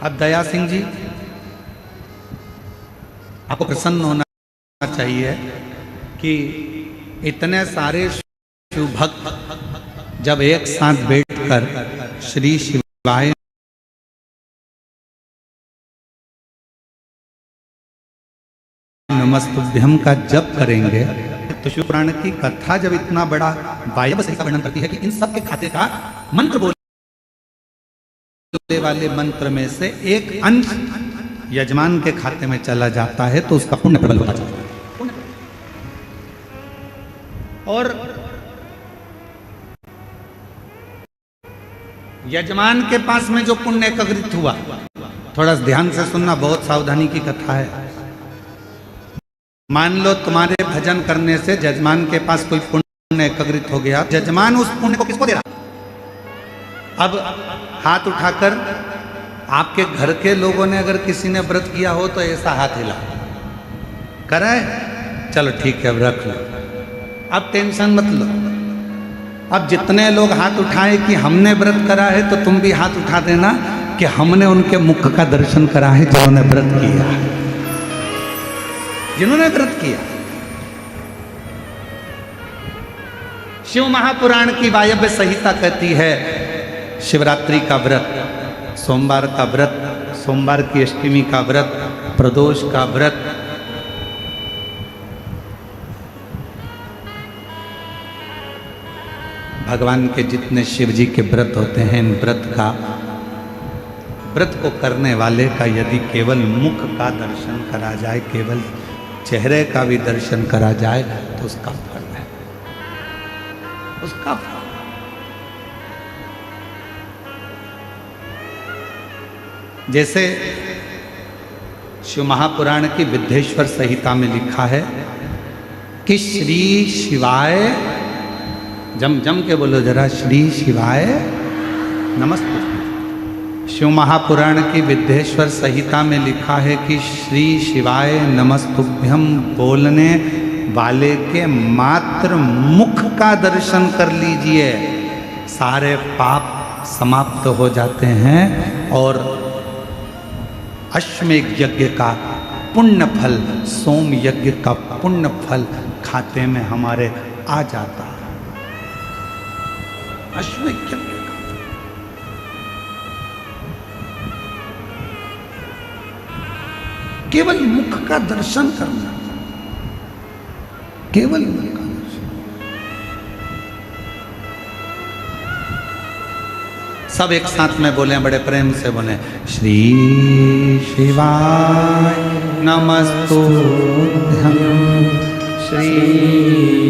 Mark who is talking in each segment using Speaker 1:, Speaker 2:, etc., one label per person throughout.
Speaker 1: अब दया सिंह जी, आपको प्रसन्न होना चाहिए कि इतने सारे शिव भक्त जब एक साथ बैठकर श्री शिवाय नमस्तुभ्यम का जप करेंगे तो शिव पुराण की कथा जब इतना बड़ा वायव्य सहित वर्णन करती है कि इन सब के खाते का मंत्र बोलने वाले मंत्र में से एक अंश यजमान के खाते में चला जाता है तो उसका पुण्य प्रबल होता जाता है। और यजमान के पास में जो पुण्य एकत्रित हुआ, थोड़ा ध्यान से सुनना, बहुत सावधानी की कथा है। मान लो तुम्हारे भजन करने से यजमान के पास कोई पुण्य एकत्रित हो गया, यजमान उस पुण्य को किसको दे रहा? अब हाथ उठाकर आपके घर के लोगों ने अगर किसी ने व्रत किया हो तो ऐसा हाथ हिला कराए, चलो ठीक है अब रख लो, अब टेंशन मत लो। अब जितने लोग हाथ उठाए कि हमने व्रत करा है तो तुम भी हाथ उठा देना कि हमने उनके मुख का दर्शन करा है जिन्होंने व्रत किया, जिन्होंने व्रत किया। शिव महापुराण की वायव्य संहिता कहती है शिवरात्रि का व्रत, सोमवार का व्रत, सोमवार की अष्टमी का व्रत, प्रदोष का व्रत, भगवान के जितने शिव जी के व्रत होते हैं, इन व्रत को करने वाले का यदि केवल मुख का दर्शन करा जाए, केवल चेहरे का भी दर्शन करा जाए तो उसका फल है, उसका फल। जैसे शिव महापुराण की विद्येश्वर संहिता में लिखा है कि श्री शिवाय, जम के बोलो जरा, श्री शिवाय नमस्ते। शिव महापुराण की विद्येश्वर संहिता में लिखा है कि श्री शिवाय नमस्तुभ्यम बोलने वाले के मात्र मुख का दर्शन कर लीजिए, सारे पाप समाप्त हो जाते हैं और अश्वमेध यज्ञ का पुण्य फल, सोम यज्ञ का पुण्य फल खाते में हमारे आ जाता है। अश्वमेध यज्ञ का केवल मुख का दर्शन करना, केवल मुख का दर्शन। सब एक साथ में बोले, बड़े प्रेम से बोले, श्री शिवाय नमस्तुभ्यम, श्री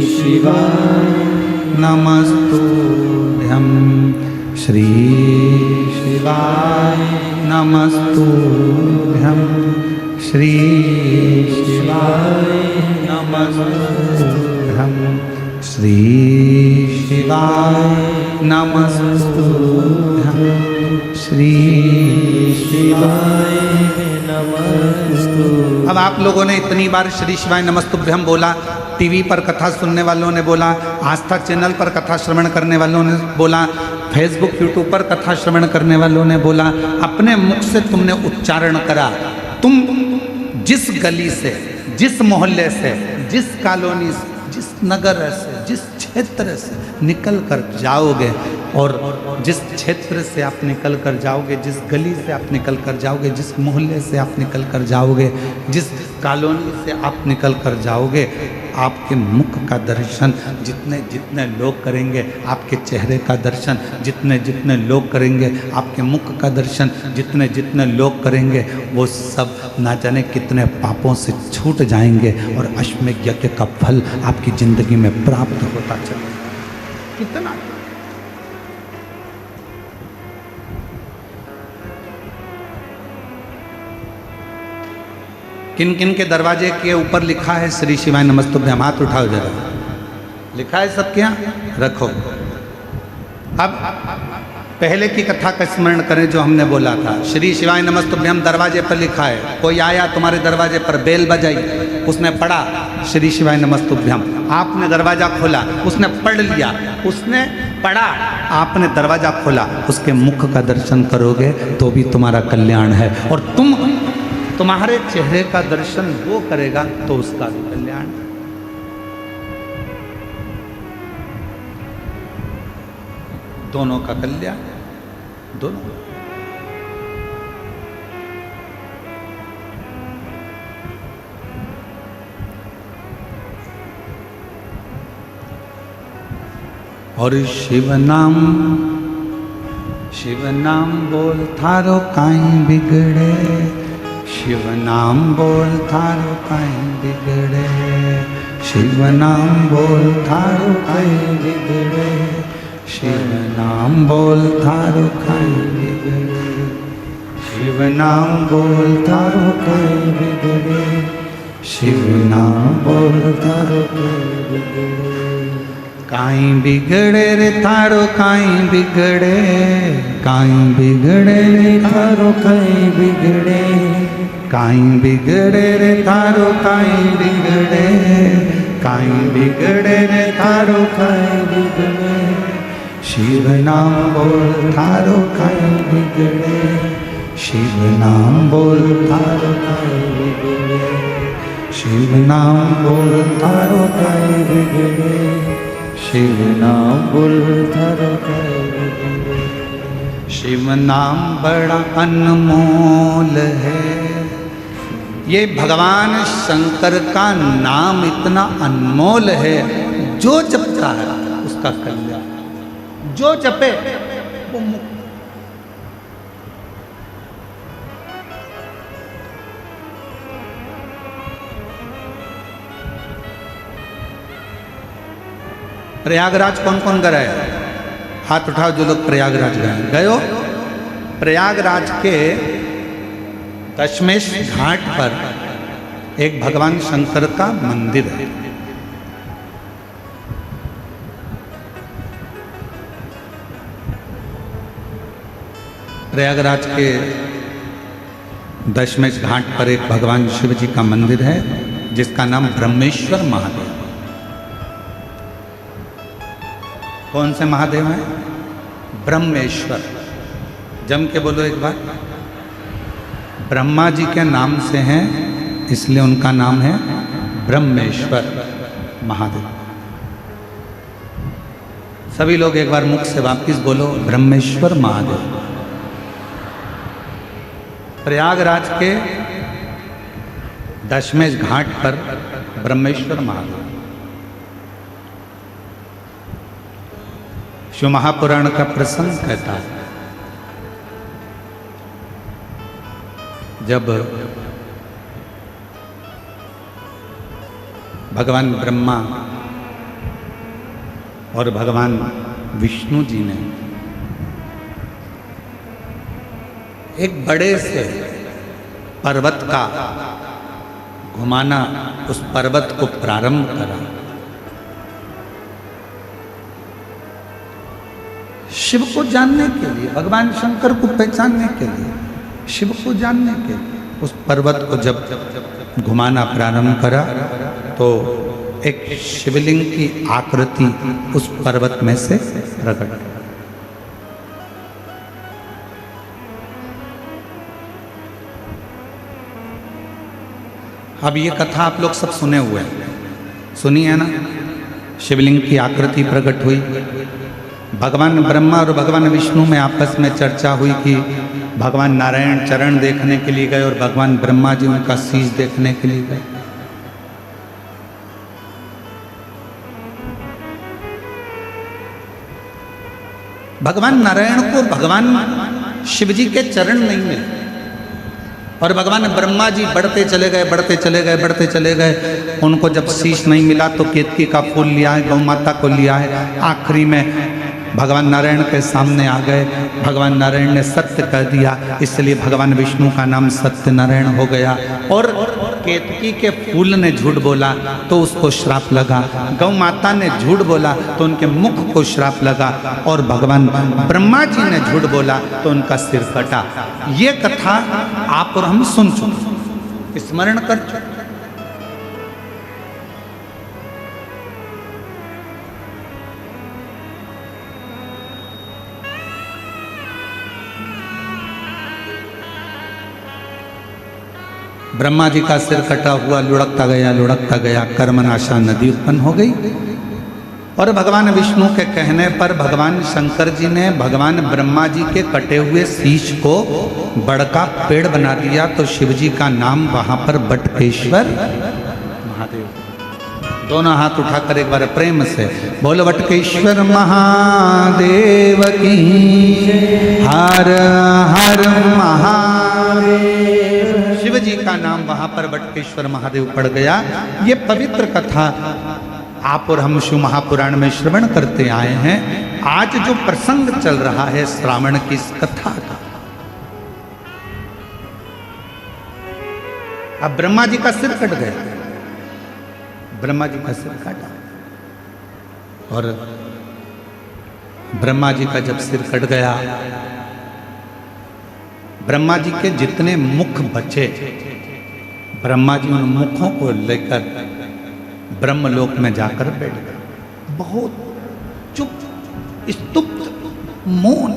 Speaker 1: शिवाय नमस्तुभ्यम, श्री शिवाय नमस्तुभ्यम, श्री शिवाय नमस्तुभ्यम, श्री शिवाय नमस्तुभ्यम, श्री शिवाय नमस्तुभ्यम। अब आप लोगों ने इतनी बार श्री शिवाय नमस्तुभ्यम बोला, टीवी पर कथा सुनने वालों ने बोला, आस्था चैनल पर कथा श्रवण करने वालों ने बोला, फेसबुक यूट्यूब पर कथा श्रवण करने वालों ने बोला, अपने मुख से तुमने उच्चारण करा। तुम जिस गली से, जिस मोहल्ले से, जिस कॉलोनी से, जिस नगर से, जिस क्षेत्र से निकल कर जाओगे, और जिस क्षेत्र से आप निकल कर जाओगे, जिस गली से आप निकल कर जाओगे, जिस मोहल्ले से आप निकल कर जाओगे, जिस कॉलोनी से आप निकल कर जाओगे, आपके मुख का दर्शन जितने जितने लोग करेंगे, आपके चेहरे का दर्शन जितने जितने लोग करेंगे, आपके मुख का दर्शन जितने जितने लोग करेंगे, वो सब ना जाने कितने पापों से छूट जाएंगे और अश्वमेध यज्ञ का फल आपकी जिंदगी में प्राप्त होता चलेगा। कितना किन किन के दरवाजे के ऊपर लिखा है श्री शिवाय नमस्तुभ्यम? हाथ उठाओ जरा, लिखा है सबके यहाँ, रखो। अब पहले की कथा का स्मरण करें जो हमने बोला था। श्री शिवाय नमस्तुभ्यम दरवाजे पर लिखा है, कोई आया तुम्हारे दरवाजे पर, बेल बजाई, उसने पढ़ा श्री शिवाय नमस्तुभ्यम, आपने दरवाजा खोला, उसने पढ़ लिया, उसने पड़ा, आपने दरवाजा खोला, उसके मुख का दर्शन करोगे तो भी तुम्हारा कल्याण है, और तुम्हारे चेहरे का दर्शन वो करेगा तो उसका भी कल्याण है। दोनों का कल्याण, दोनों। और शिव नाम बोल थारो काई बिगड़े, शिव नाम बोल थारो काई बिगड़े, शिव नाम बोल थारो काई बिगड़े, शिव नाम बोल थारो काई बिगड़े, शिव नाम बोल थारो काई बिगड़े, शिव नाम बोल थारो काई बिगड़े। काई बिगड़े रे थारो काई बिगड़े, काई बिगड़े रे थारो काई बिगड़े, काई बिगड़े रे थारो काई बिगड़े, काई बिगड़े रे थारो काई बिगड़े, शिव नाम बोल थारो काई बिगड़े, शिव नाम बोल थारो काई बिगड़े, शिव नाम बोल थारो काई बिगड़े, शिव नाम बोल थारो काई बिगड़े। शिव नाम बड़ा अनमोल है, ये भगवान शंकर का नाम इतना अनमोल है, जो जपता है उसका कल्याण, जो जपे वो मुक्त। प्रयागराज कौन कौन गए? हाथ उठाओ जो लोग प्रयागराज गए हो। प्रयागराज के दशमेश घाट पर एक भगवान शंकर का मंदिर है। प्रयागराज के दशमेश घाट पर एक भगवान शिव जी का मंदिर है जिसका नाम ब्रह्मेश्वर महादेव। कौन से महादेव हैं? ब्रह्मेश्वर। जम के बोलो एक बार। ब्रह्मा जी के नाम से हैं इसलिए उनका नाम है ब्रह्मेश्वर महादेव। सभी लोग एक बार मुख से वापिस बोलो ब्रह्मेश्वर महादेव। प्रयागराज के दशमेश घाट पर ब्रह्मेश्वर महादेव। शिव महापुराण का प्रसंग कहता है जब भगवान ब्रह्मा और भगवान विष्णु जी ने एक बड़े से पर्वत का घुमाना, उस पर्वत को प्रारंभ करा। शिव को जानने के लिए, भगवान शंकर को पहचानने के लिए, शिव को जानने के लिए उस पर्वत को जब घुमाना प्रारंभ करा तो एक शिवलिंग की आकृति उस पर्वत में से प्रकट। अब ये कथा आप लोग सब सुने हुए हैं, सुनी है ना? शिवलिंग की आकृति प्रकट हुई, भगवान ब्रह्मा और भगवान विष्णु में आपस में चर्चा हुई कि भगवान नारायण चरण देखने के लिए गए और भगवान ब्रह्मा जी उनका शीश देखने के लिए गए। भगवान नारायण को भगवान शिव जी के चरण नहीं मिले और भगवान ब्रह्मा जी बढ़ते चले गए, बढ़ते चले गए, बढ़ते चले गए। उनको जब शीश नहीं मिला तो केतकी का फूल लिया है, गौ माता को लिया है। आखिरी में भगवान नारायण के सामने आ गए। भगवान नारायण ने सत्य कह दिया, इसलिए भगवान विष्णु का नाम सत्य नारायण हो गया। और केतकी के फूल ने झूठ बोला तो उसको श्राप लगा, गौ माता ने झूठ बोला तो उनके मुख को श्राप लगा, और भगवान ब्रह्मा जी ने झूठ बोला तो उनका सिर कटा। ये कथा आप और हम सुन चुके, स्मरण कर चुके। ब्रह्मा जी का सिर कटा हुआ, लुढ़कता गया, कर्मनाशा नदी उत्पन्न हो गई। और भगवान विष्णु के कहने पर भगवान शंकर जी ने भगवान ब्रह्मा जी के कटे हुए शीश को बड़का पेड़ बना दिया, तो शिव जी का नाम वहां पर बटकेश्वर महादेव। दोनों हाथ उठाकर एक बार प्रेम से बोलो, बटकेश्वर महादेव की हर हर महादेव। शिव जी का नाम वहां पर बटकेश्वर महादेव पड़ गया। ये पवित्र कथा आप और हम शिव महापुराण में श्रवण करते आए हैं। आज जो प्रसंग चल रहा है श्रावण की इस कथा का, अब ब्रह्मा जी का सिर कट गया, ब्रह्मा जी का सिर काटा, और ब्रह्मा जी का जब सिर कट गया, ब्रह्मा जी के जितने मुख बचे, ब्रह्मा जी उन मुखों को लेकर ब्रह्मलोक में जाकर बैठ गए। बहुत चुप, स्तुप्त, मौन।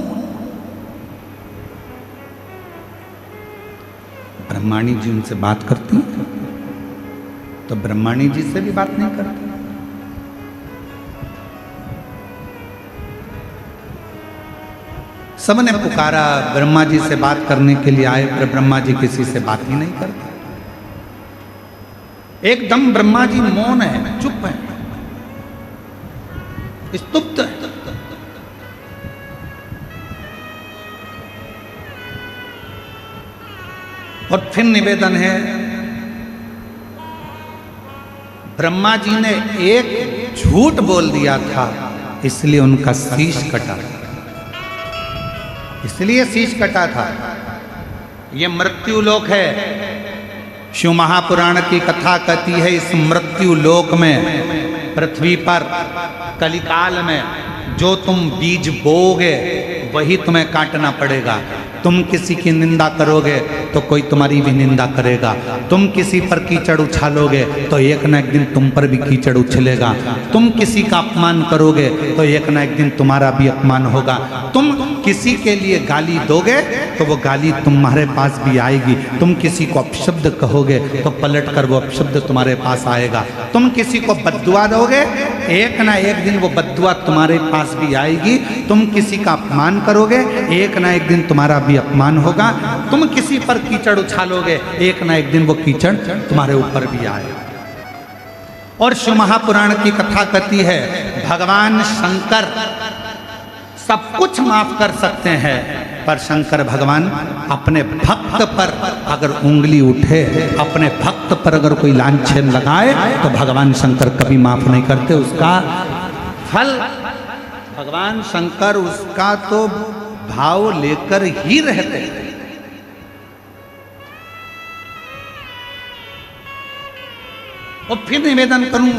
Speaker 1: ब्रह्माणी जी उनसे बात करती तो ब्रह्माणी जी से भी बात नहीं करती। सबने पुकारा, ब्रह्मा जी से बात करने के लिए आए, पर ब्रह्मा जी किसी से बात ही नहीं करते। एकदम ब्रह्मा जी मौन है, चुप है, स्तुप्त है। और फिर निवेदन है, ब्रह्मा जी ने एक झूठ बोल दिया था, इसलिए उनका शीश कटा, इसलिए शीश कटा था। यह मृत्यु लोक है। शिव महापुराण की कथा कहती है, इस मृत्यु लोक में, पृथ्वी पर कलिकाल में जो तुम बीज बोओगे वही तुम्हें काटना पड़ेगा। तुम किसी की निंदा करोगे तो कोई तुम्हारी भी निंदा करेगा। तुम किसी पर कीचड़ उछालोगे तो एक ना एक दिन तुम पर भी कीचड़ उछलेगा। तुम किसी का अपमान करोगे तो एक ना एक दिन तुम्हारा भी अपमान होगा। तुम किसी के लिए गाली दोगे तो वो गाली तुम्हारे पास भी आएगी। तुम किसी को अपशब्द कहोगे तो पलट कर वो अपशब्द तुम्हारे पास आएगा। तुम किसी को बद्दुआ दोगे, एक ना एक दिन वो बद्दुआ तुम्हारे पास भी आएगी। तुम किसी का अपमान करोगे, एक ना एक दिन तुम्हारा भी अपमान होगा। तुम किसी पर कीचड़ उछालोगे, एक ना एक दिन वो कीचड़ तुम्हारे ऊपर भी आएगा। और शिव महापुराण की कथा कहती है, भगवान शंकर सब कुछ माफ कर सकते हैं, पर शंकर भगवान अपने भक्त पर अगर उंगली उठे, अपने भक्त पर अगर कोई लांछन लगाए तो भगवान शंकर कभी माफ नहीं करते। उसका फल भगवान शंकर उसका तो भाव लेकर ही रहते हैं। और फिर निवेदन करूं,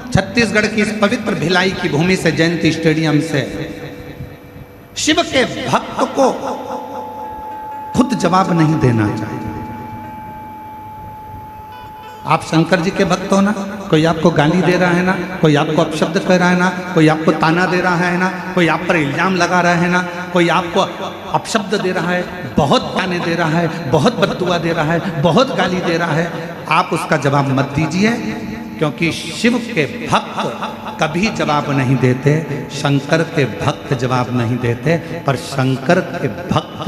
Speaker 1: छत्तीसगढ़ की इस पवित्र भिलाई की भूमि से, जयंती स्टेडियम से, शिव के भक्त को खुद जवाब नहीं देना चाहिए। आप शंकर जी के भक्त हो ना, कोई आपको गाली दे रहा है ना, कोई आपको अपशब्द कह रहा है ना, कोई आपको ताना दे रहा है ना, कोई आप पर इल्जाम लगा रहा है ना, कोई आपको अपशब्द दे रहा है, बहुत ताने दे रहा है, बहुत बद्दुआ दे रहा है, बहुत गाली दे रहा है, आप उसका जवाब मत दीजिए, क्योंकि शिव के भक्त कभी जवाब नहीं देते, शंकर के भक्त जवाब नहीं देते। पर शंकर के भक्त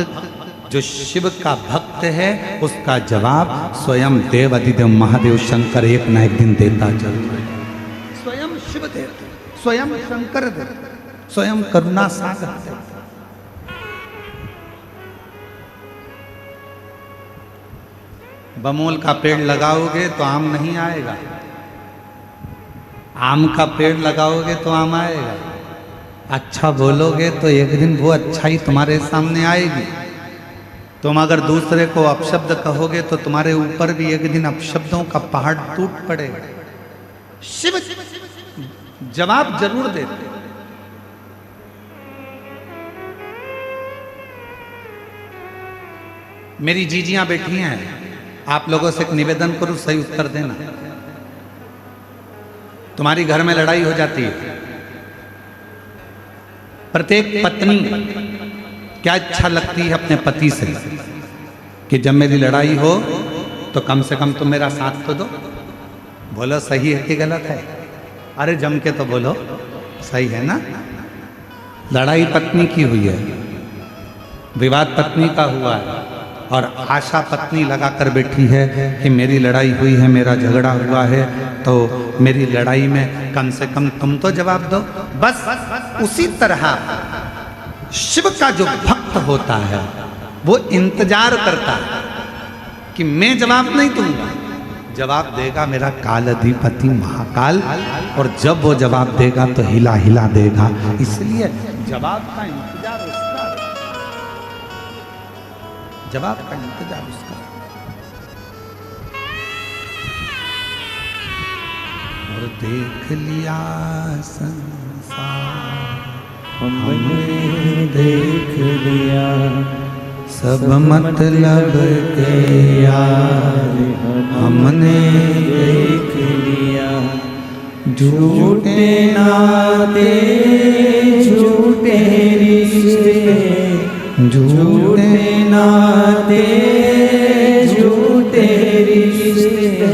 Speaker 1: जो शिव का भक्त है, उसका जवाब स्वयं देव अधिदेव महादेव शंकर एक ना एक दिन देता जरूर है। स्वयं शिव देते, स्वयं शंकर देते, स्वयं करुणा सागर देते। बमोल का पेड़ लगाओगे तो आम नहीं आएगा, आम का पेड़ लगाओगे तो आम आएगा। अच्छा बोलोगे तो एक दिन वो अच्छाई तुम्हारे सामने आएगी। तुम अगर दूसरे को अपशब्द कहोगे तो तुम्हारे ऊपर भी एक दिन अपशब्दों का पहाड़ टूट पड़ेगा। शिव जवाब जरूर देते। मेरी जीजियां बैठी हैं, आप लोगों से एक निवेदन करूं, सही उत्तर देना। तुम्हारी घर में लड़ाई हो जाती है, प्रत्येक पत्नी क्या इच्छा लगती है अपने पति से कि जब मेरी लड़ाई हो तो कम से कम तुम मेरा साथ तो दो। बोलो सही है कि गलत है? अरे जम के तो बोलो, सही है ना? लड़ाई पत्नी की हुई है, विवाद पत्नी का हुआ है, और आशा पत्नी लगा कर बैठी है कि मेरी लड़ाई हुई है, मेरा झगड़ा हुआ है, तो मेरी लड़ाई में कम से कम तुम तो जवाब दो। बस उसी तरह शिव का जो भक्त होता है वो इंतजार करता है कि मैं जवाब नहीं दूंगा, जवाब देगा मेरा काल अधिपति महाकाल, और जब वो जवाब देगा तो हिला हिला देगा। इसलिए जवाब का इंतजार उसका, जवाब का इंतजार उसका। और देख लिया संसार हमने, देख लिया सब मतलब के यार हमने, देख लिया झूठे नाते झूठे रिश्ते, झूठे नाते झूठे रिश्ते,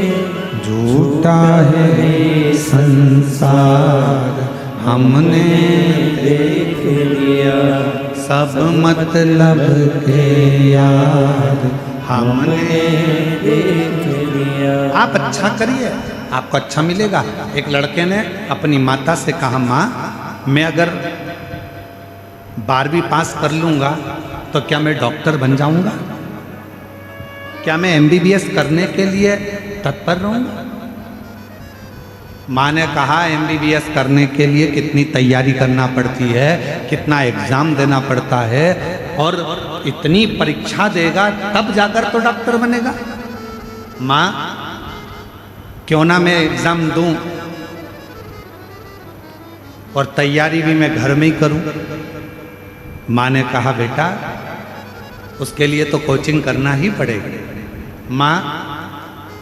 Speaker 1: झूठा है संसार हमने देख लिया सब मतलब के यार हमने देख लिया। आप अच्छा करिए, आपको अच्छा मिलेगा। एक लड़के ने अपनी माता से कहा, माँ मैं अगर 12वीं पास कर लूँगा तो क्या मैं डॉक्टर बन जाऊँगा? क्या मैं MBBS करने के लिए तत्पर रहूँगा? माँ ने कहा MBBS करने के लिए कितनी तैयारी करना पड़ती है, कितना एग्जाम देना पड़ता है, और इतनी परीक्षा देगा तब जाकर तो डॉक्टर बनेगा। माँ क्यों ना मैं एग्जाम दूं और तैयारी भी मैं घर में ही करूं। माँ ने कहा बेटा उसके लिए तो कोचिंग करना ही पड़ेगी। माँ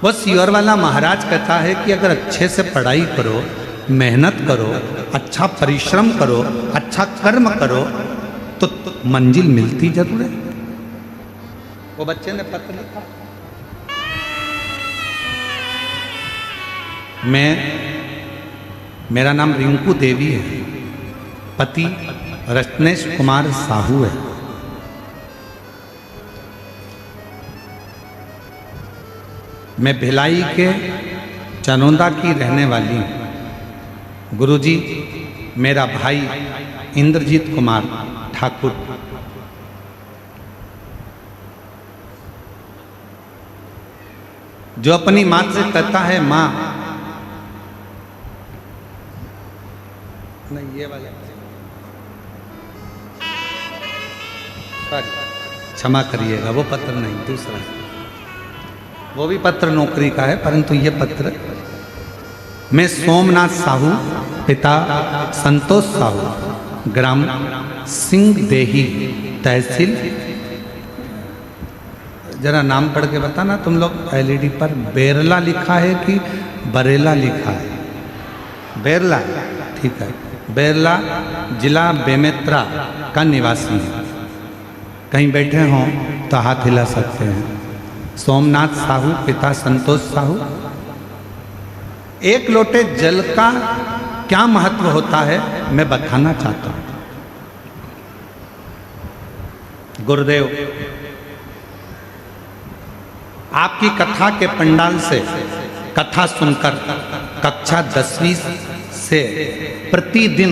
Speaker 1: वो सियोर वाला महाराज कहता है कि अगर अच्छे से पढ़ाई करो, मेहनत करो, अच्छा परिश्रम करो, अच्छा कर्म करो तो मंजिल मिलती जरूर है। वो बच्चे ने पत्र लिखा, मेरा नाम रिंकू देवी है, पति रत्नेश कुमार साहू है। मैं भिलाई के चनौदा की रहने वाली हूँ। गुरुजी मेरा भाई इंद्रजीत कुमार ठाकुर, जो अपनी माँ से कहता है माँ, नहीं ये वाला, सॉरी क्षमा करिएगा, वो पत्र नहीं, दूसरा, वो भी पत्र नौकरी का है, परंतु ये पत्र मैं सोमनाथ साहू, पिता संतोष साहू, ग्राम सिंह देही, तहसील, जरा नाम पढ़ के बताना तुम लोग। LED पर बेरला लिखा है कि बरेला लिखा है? बेरला, ठीक है। बेरला जिला बेमेत्रा का निवासी है। कहीं बैठे हों तो हाथ हिला सकते हैं। सोमनाथ साहू, पिता संतोष साहू। एक लोटे जल का क्या महत्व होता है मैं बताना चाहता हूं। गुरुदेव आपकी कथा के पंडाल से कथा सुनकर कक्षा 10वीं से प्रतिदिन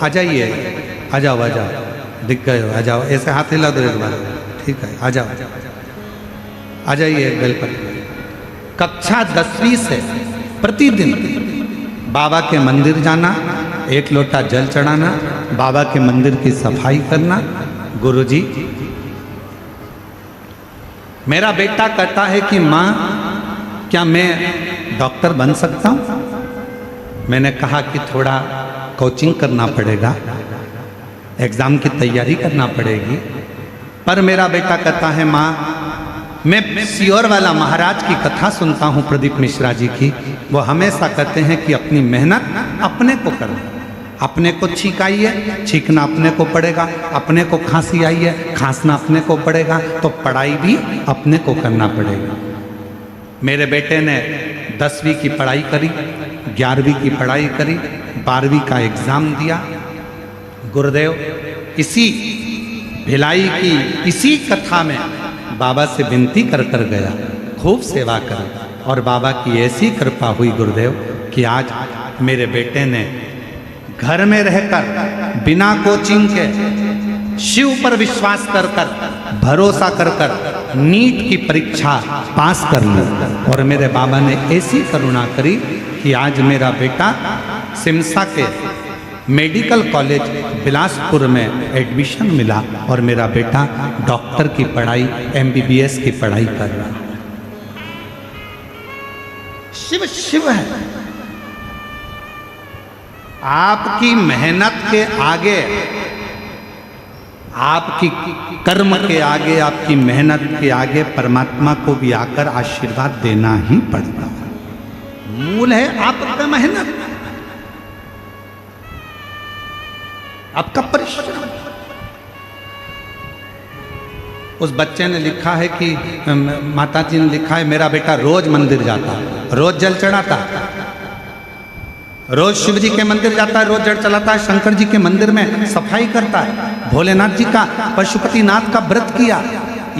Speaker 1: आ जाइए, आ जाओ, आ जाओ, दिख गए हो, आ जाओ, ऐसे हाथ हिला दो एक बार, ठीक है, आ जाओ, आ जाइए बेल पर। कक्षा 10वीं से प्रतिदिन बाबा के मंदिर जाना, एक लोटा जल चढ़ाना, बाबा के मंदिर की सफाई करना। गुरुजी मेरा बेटा कहता है कि माँ क्या मैं डॉक्टर बन सकता हूँ? मैंने कहा कि थोड़ा कोचिंग करना पड़ेगा, एग्ज़ाम की तैयारी करना पड़ेगी। पर मेरा बेटा कहता है माँ मैं सियोर वाला महाराज की कथा सुनता हूँ, प्रदीप मिश्रा जी की, वो हमेशा कहते हैं कि अपनी मेहनत अपने को करो, अपने को छींक आई है, छींकना अपने को पड़ेगा, अपने को खांसी आई है, खांसना अपने को पड़ेगा, तो पढ़ाई भी अपने को करना पड़ेगा। मेरे बेटे ने 10वीं की पढ़ाई करी, 11वीं की पढ़ाई करी, 12वीं का एग्ज़ाम दिया। गुरुदेव इसी भिलाई की इसी कथा में बाबा से विनती कर कर गया, खूब सेवा करी, और बाबा की ऐसी कृपा हुई गुरुदेव कि आज मेरे बेटे ने घर में रहकर बिना कोचिंग के शिव पर विश्वास कर कर, भरोसा कर कर नीट की परीक्षा पास कर ली। और मेरे बाबा ने ऐसी करुणा करी कि आज मेरा बेटा सिमसा के मेडिकल कॉलेज बिलासपुर में एडमिशन मिला और मेरा बेटा डॉक्टर की पढ़ाई, MBBS की पढ़ाई कर रहा है। शिव शिव है। आपकी मेहनत के आगे, आपकी कर्म के आगे, आपकी मेहनत के आगे परमात्मा को भी आकर आशीर्वाद देना ही पड़ता है। मूल है आपका मेहनत, आपका परिश्रम। उस बच्चे ने लिखा है कि माता जी ने लिखा है, मेरा बेटा रोज मंदिर जाता, रोज जल चढ़ाता, रोज शिव जी के मंदिर जाता है, रोज जल चलाता है, शंकर जी के मंदिर में सफाई करता है, भोलेनाथ जी का, पशुपतिनाथ का व्रत किया,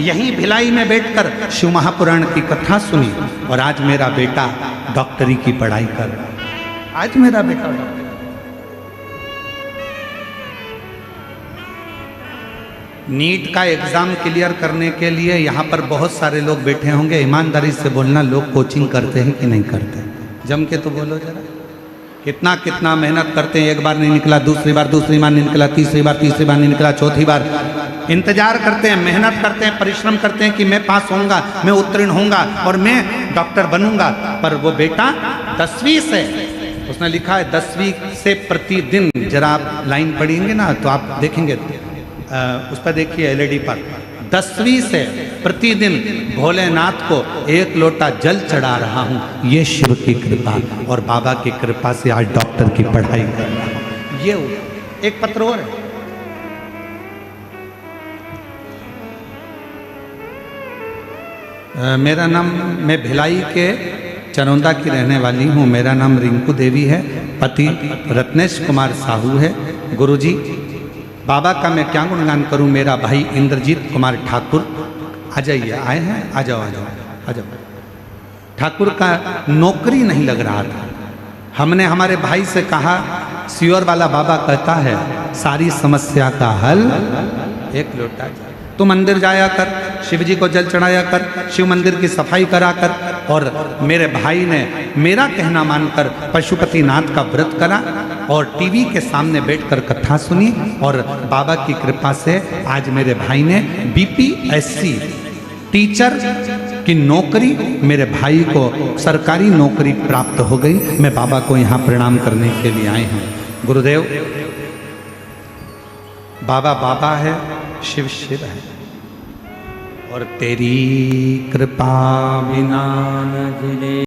Speaker 1: यहीं भिलाई में बैठकर शिव महापुराण की कथा सुनी, और आज मेरा बेटा डॉक्टरी की पढ़ाई कर रहा है। आज मेरा बेटा डॉक्टर। नीट का एग्जाम क्लियर करने के लिए यहाँ पर बहुत सारे लोग बैठे होंगे। ईमानदारी से बोलना, लोग कोचिंग करते हैं कि नहीं करते? जम के तो बोलो जरा। कितना कितना मेहनत करते हैं, एक बार नहीं निकला, दूसरी बार नहीं निकला, तीसरी बार नहीं निकला, चौथी बार इंतजार करते हैं, मेहनत करते हैं, परिश्रम करते हैं कि मैं पास होऊंगा, मैं उत्तीर्ण होऊंगा और मैं डॉक्टर बनूंगा। पर वो बेटा 10वीं से, उसने लिखा है 10वीं से प्रतिदिन, जरा आप लाइन पढ़ेंगे ना तो आप देखेंगे, उस पर देखिए LED पर, 10वीं से प्रतिदिन भोलेनाथ को 1 लोटा जल चढ़ा रहा हूँ। ये शिव की कृपा और बाबा की कृपा से आज डॉक्टर की पढ़ाई कर रहा हूँ। ये एक पत्र और है। मेरा नाम, मैं भिलाई के चरौंदा की रहने वाली हूँ। मेरा नाम रिंकू देवी है, पति रत्नेश कुमार साहू है। गुरुजी बाबा का मैं क्या गुणगान करूं। मेरा भाई इंद्रजीत कुमार ठाकुर, आ जाइए, आए हैं, आ जाओ आ जाओ आ जाओ। ठाकुर का नौकरी नहीं लग रहा था। हमने हमारे भाई से कहा, सियोर वाला बाबा कहता है सारी समस्या का हल 1 लोटा जल। तू मंदिर जाया कर, शिव जी को जल चढ़ाया कर, शिव मंदिर की सफाई करा कर। और मेरे भाई ने मेरा कहना मानकर पशुपतिनाथ का व्रत करा और टीवी के सामने बैठकर कथा सुनी, और बाबा की कृपा से आज मेरे भाई ने BPSC टीचर की नौकरी, मेरे भाई को सरकारी नौकरी प्राप्त हो गई। मैं बाबा को यहाँ प्रणाम करने के लिए आए हैं। गुरुदेव, बाबा बाबा है, शिव शिव है, और तेरी कृपा बिना न जिले